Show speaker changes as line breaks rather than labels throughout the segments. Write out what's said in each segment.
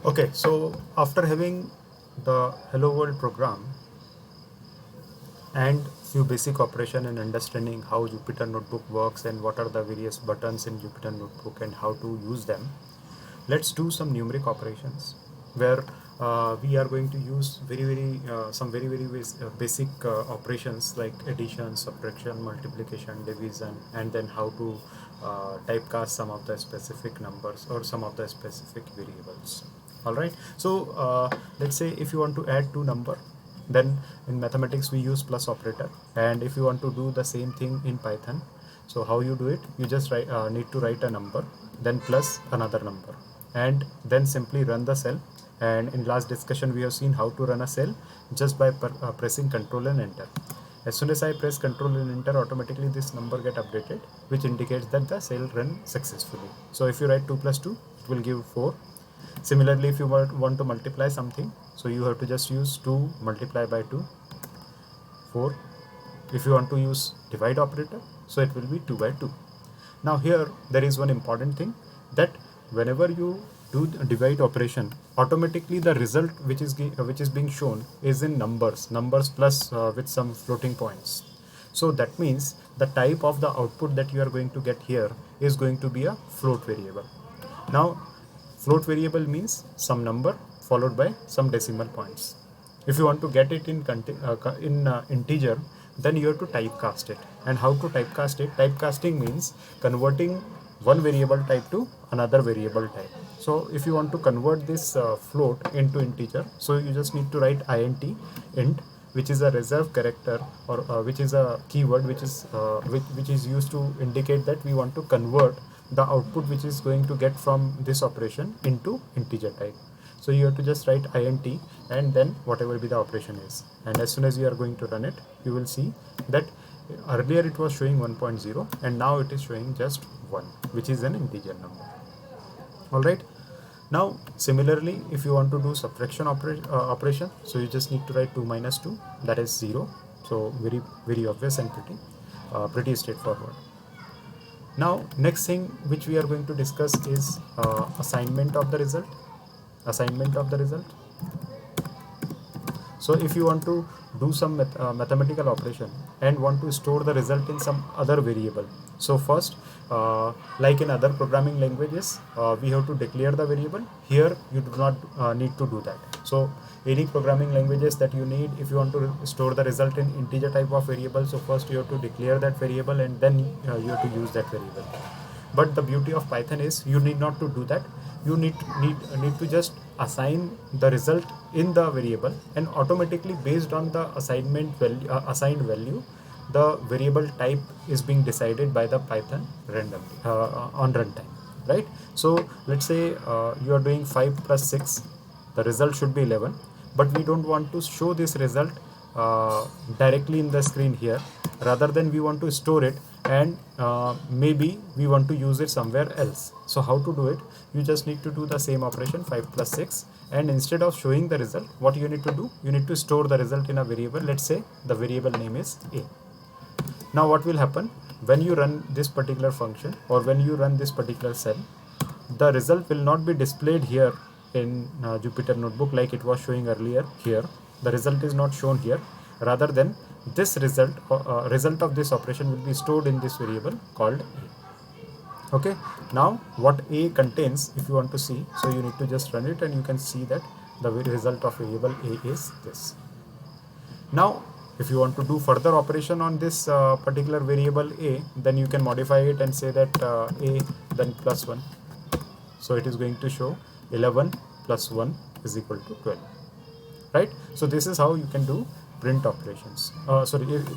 Okay, so after having the Hello World program and few basic operation and understanding how Jupyter Notebook works and what are the various buttons in Jupyter Notebook and how to use them, let's do some numeric operations where we are going to use some basic operations like addition, subtraction, multiplication, division, and then how to typecast some of the specific numbers or some of the specific variables. All right, so let's say if you want to add two number, then in mathematics we use plus operator, and if you want to do the same thing in Python, so how you do it, you just need to write a number, then plus another number, and then simply run the cell. And in last discussion we have seen how to run a cell just by pressing Ctrl and enter. As soon as I press Ctrl and enter, automatically this number get updated, which indicates that the cell run successfully. So if you write 2 plus 2, it will give 4. Similarly, if you want to multiply something, so you have to just use 2 multiply by 2, 4. If you want to use divide operator, so it will be 2 by 2. Now here there is one important thing, that whenever you do the divide operation, automatically the result which is being shown is in numbers plus with some floating points. So that means the type of the output that you are going to get here is going to be a float variable. Now float variable means some number followed by some decimal points. If you want to get it in integer, then you have to typecast it. And how to typecast it? Typecasting means converting one variable type to another variable type. So if you want to convert this float into integer, so you just need to write int, which is a reserved character, or which is a keyword which is used to indicate that we want to convert the output which is going to get from this operation into integer type. So you have to just write int and then whatever be the operation is, and as soon as you are going to run it, you will see that earlier it was showing 1.0 and now it is showing just 1, which is an integer number. All right, now similarly if you want to do subtraction operation, so you just need to write 2 minus 2, that is 0. So very obvious and pretty straightforward. Now next thing which we are going to discuss is assignment of the result. So if you want to do some mathematical operation and want to store the result in some other variable, so first like in other programming languages, we have to declare the variable. Here you do not need to do that. So any programming languages that you need, if you want to store the result in integer type of variable, so first you have to declare that variable and then you have to use that variable. But the beauty of Python is you need not to do that. You need to just assign the result in the variable, and automatically based on the assigned value, the variable type is being decided by the Python randomly on runtime, right? So let's say you are doing 5 plus 6, the result should be 11, but we don't want to show this result directly in the screen here. Rather than we want to store it, and maybe we want to use it somewhere else. So how to do it? You just need to do the same operation, 5 plus 6, and instead of showing the result, what you need to do, you need to store the result in a variable. Let's say the variable name is a. Now what will happen when you run this particular function, or when you run this particular cell, the result will not be displayed here in Jupyter Notebook like it was showing earlier. Here the result is not shown here. Rather than this result of this operation will be stored in this variable called a. Okay, now what a contains, if you want to see, so you need to just run it and you can see that the result of variable a is this. Now if you want to do further operation on this particular variable a, then you can modify it and say that a then plus 1. So it is going to show 11 plus 1 is equal to 12, right? So this is how you can do print operations.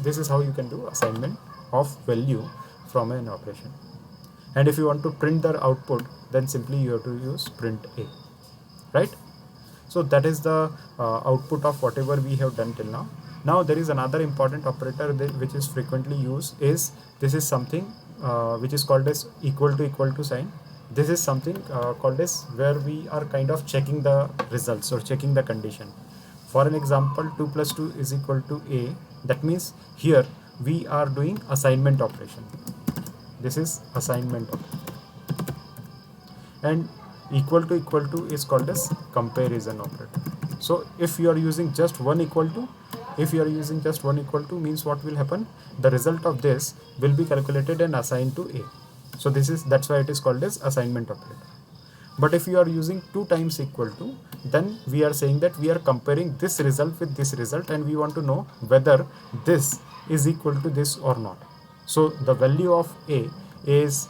This is how you can do assignment of value from an operation. And if you want to print the output, then simply you have to use print a, right? So that is the output of whatever we have done till now. Now there is another important operator which is frequently used. This is something which is called as equal to sign. This is something called as where we are kind of checking the results or checking the condition. For an example, 2 plus 2 is equal to a. That means here we are doing assignment operation. This is assignment operation. And equal to is called as comparison operator. So if you are using just one equal to, means what will happen, the result of this will be calculated and assigned to A. So that's why it is called as assignment operator. But if you are using 2 times equal to, then we are saying that we are comparing this result with this result, and we want to know whether this is equal to this or not. So the value of A is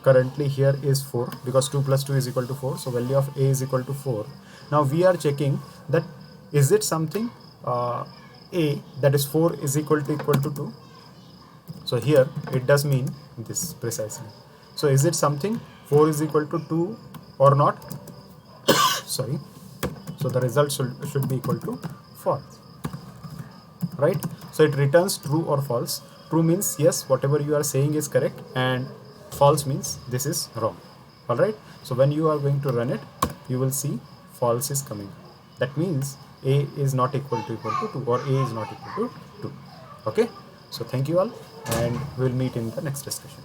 currently here is 4, because 2 plus 2 is equal to 4. So value of A is equal to 4. Now we are checking that is it something A, that is 4 is equal to 2. So here it does mean this precisely. So is it something 4 is equal to 2 or not? Sorry. So the result should be equal to false, right? So it returns true or false. True means yes, whatever you are saying is correct, and false means this is wrong. All right. So when you are going to run it, you will see false is coming. That means A is not equal to 2, or A is not equal to 2. Okay. So thank you all, and we'll meet in the next discussion.